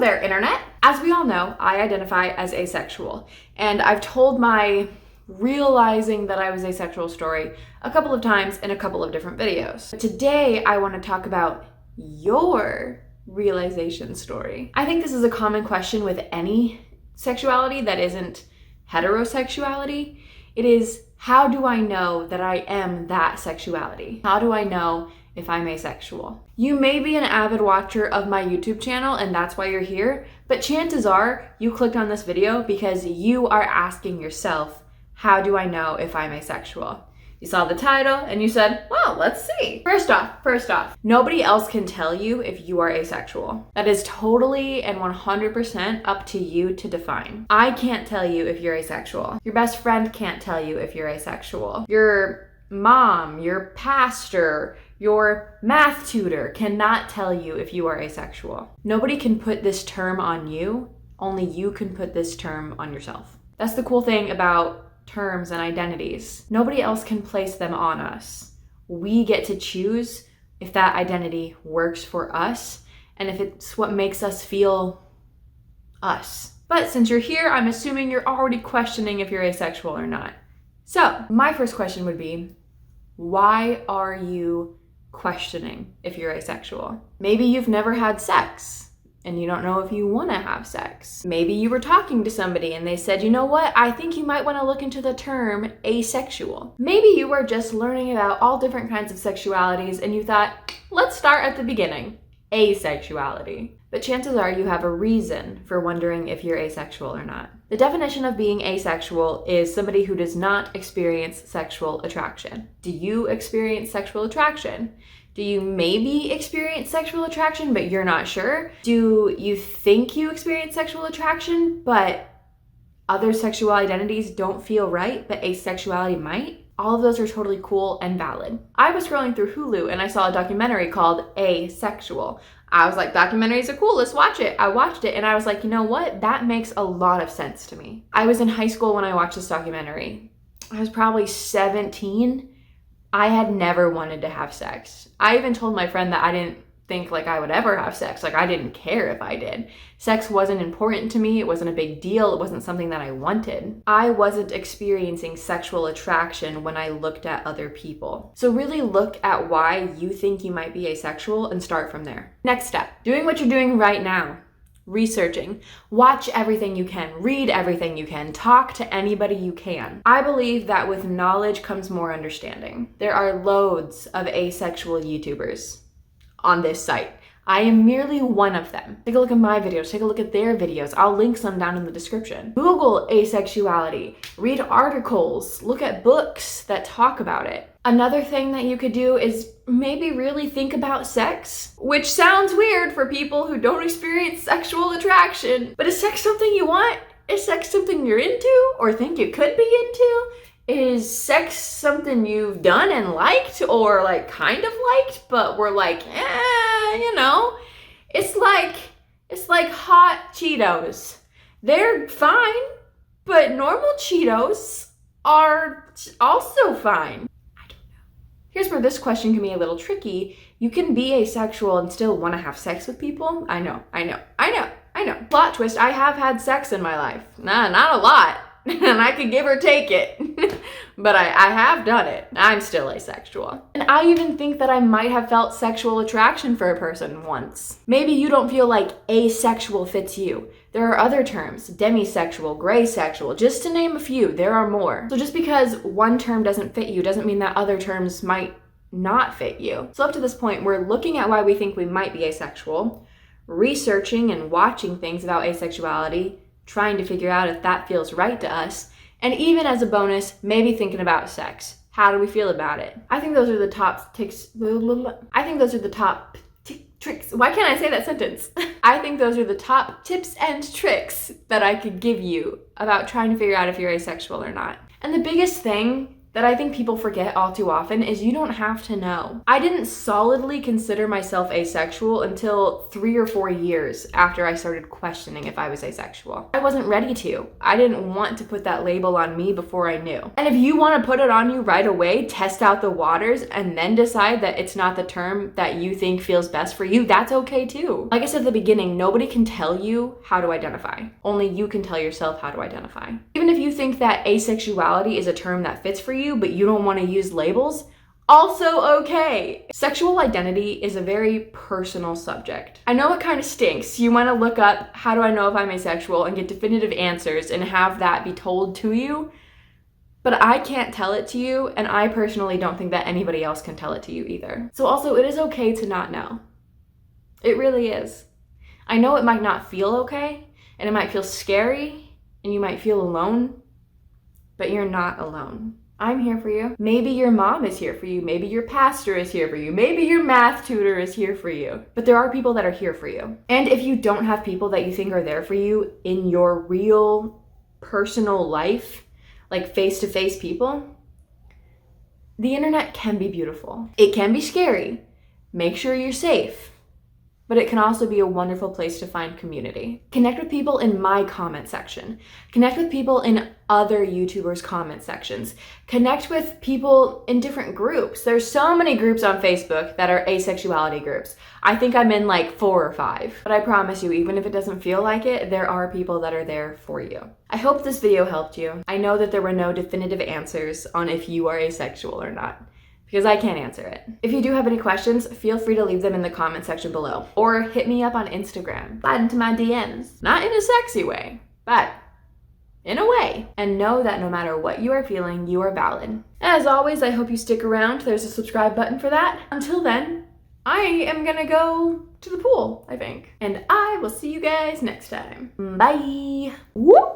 there, internet. As we all know, I identify as asexual, and I've told my realizing that I was asexual story a couple of times in a couple of different videos. But today, I want to talk about your realization story. I think this is a common question with any sexuality that isn't heterosexuality. It is, how do I know that I am that sexuality? How do I know if I'm asexual? You may be an avid watcher of my YouTube channel and that's why you're here, but chances are you clicked on this video because you are asking yourself, how do I know if I'm asexual? You saw the title and you said, well, let's see. First off, nobody else can tell you if you are asexual. That is totally and 100% up to you to define. I can't tell you if you're asexual. Your best friend can't tell you if you're asexual. Your mom, your pastor, your math tutor cannot tell you if you are asexual. Nobody can put this term on you. Only you can put this term on yourself. That's the cool thing about terms and identities. Nobody else can place them on us. We get to choose if that identity works for us and if it's what makes us feel us. But since you're here, I'm assuming you're already questioning if you're asexual or not. So my first question would be, why are you questioning if you're asexual? Maybe you've never had sex and you don't know if you want to have sex. Maybe you were talking to somebody and they said, you know what, I think you might want to look into the term asexual. Maybe you were just learning about all different kinds of sexualities and you thought, let's start at the beginning, asexuality. But chances are you have a reason for wondering if you're asexual or not. The definition of being asexual is somebody who does not experience sexual attraction. Do you experience sexual attraction? Do you maybe experience sexual attraction, but you're not sure? Do you think you experience sexual attraction, but other sexual identities don't feel right, but asexuality might? All of those are totally cool and valid. I was scrolling through Hulu and I saw a documentary called Asexual. I was like, documentaries are cool, let's watch it. I watched it and I was like, you know what? That makes a lot of sense to me. I was in high school when I watched this documentary. I was probably 17. I had never wanted to have sex. I even told my friend that I didn't think like I would ever have sex. Like I didn't care if I did. Sex wasn't important to me. It wasn't a big deal. It wasn't something that I wanted. I wasn't experiencing sexual attraction when I looked at other people. So really look at why you think you might be asexual and start from there. Next step, doing what you're doing right now. Researching. Watch everything you can, read everything you can, talk to anybody you can. I believe that with knowledge comes more understanding. There are loads of asexual YouTubers on this site. I am merely one of them. Take a look at my videos, take a look at their videos. I'll link some down in the description. Google asexuality, read articles, look at books that talk about it. Another thing that you could do is maybe really think about sex, which sounds weird for people who don't experience sexual attraction. But is sex something you want? Is sex something you're into or think you could be into? Is sex something you've done and liked or like kind of liked, but we're like, you know, it's like hot Cheetos. They're fine, but normal Cheetos are also fine. Here's where this question can be a little tricky. You can be asexual and still want to have sex with people. I know. Plot twist, I have had sex in my life. Nah, not a lot. And I could give or take it. But I have done it. I'm still asexual. And I even think that I might have felt sexual attraction for a person once. Maybe you don't feel like asexual fits you. There are other terms, demisexual, gray sexual, just to name a few. There are more. So just because one term doesn't fit you doesn't mean that other terms might not fit you. So up to this point, we're looking at why we think we might be asexual, researching and watching things about asexuality, trying to figure out if that feels right to us, and even as a bonus, maybe thinking about sex. How do we feel about it? I think those are the top tricks. Why can't I say that sentence? I think those are the top tips and tricks that I could give you about trying to figure out if you're asexual or not. And the biggest thing that I think people forget all too often is you don't have to know. I didn't solidly consider myself asexual until 3 or 4 years after I started questioning if I was asexual. I wasn't ready to. I didn't want to put that label on me before I knew. And if you want to put it on you right away, test out the waters, and then decide that it's not the term that you think feels best for you, that's okay too. Like I said at the beginning, nobody can tell you how to identify. Only you can tell yourself how to identify. Even if you think that asexuality is a term that fits for you, but you don't want to use labels, also okay. Sexual identity is a very personal subject. I know it kind of stinks. You want to look up, how do I know if I'm asexual, and get definitive answers and have that be told to you, but I can't tell it to you, and I personally don't think that anybody else can tell it to you either. So also, it is okay to not know. It really is. I know it might not feel okay, and it might feel scary, and you might feel alone, but you're not alone. I'm here for you. Maybe your mom is here for you. Maybe your pastor is here for you. Maybe your math tutor is here for you. But there are people that are here for you. And if you don't have people that you think are there for you in your real personal life, like face-to-face people, the internet can be beautiful. It can be scary. Make sure you're safe. But it can also be a wonderful place to find community. Connect with people in my comment section. Connect with people in other YouTubers' comment sections. Connect with people in different groups. There's so many groups on Facebook that are asexuality groups. I think I'm in like 4 or 5. But I promise you, even if it doesn't feel like it, there are people that are there for you. I hope this video helped you. I know that there were no definitive answers on if you are asexual or not, because I can't answer it. If you do have any questions, feel free to leave them in the comment section below, or hit me up on Instagram. Slide into my DMs. Not in a sexy way, but in a way. And know that no matter what you are feeling, you are valid. As always, I hope you stick around. There's a subscribe button for that. Until then, I am gonna go to the pool, I think. And I will see you guys next time. Bye. Whoop.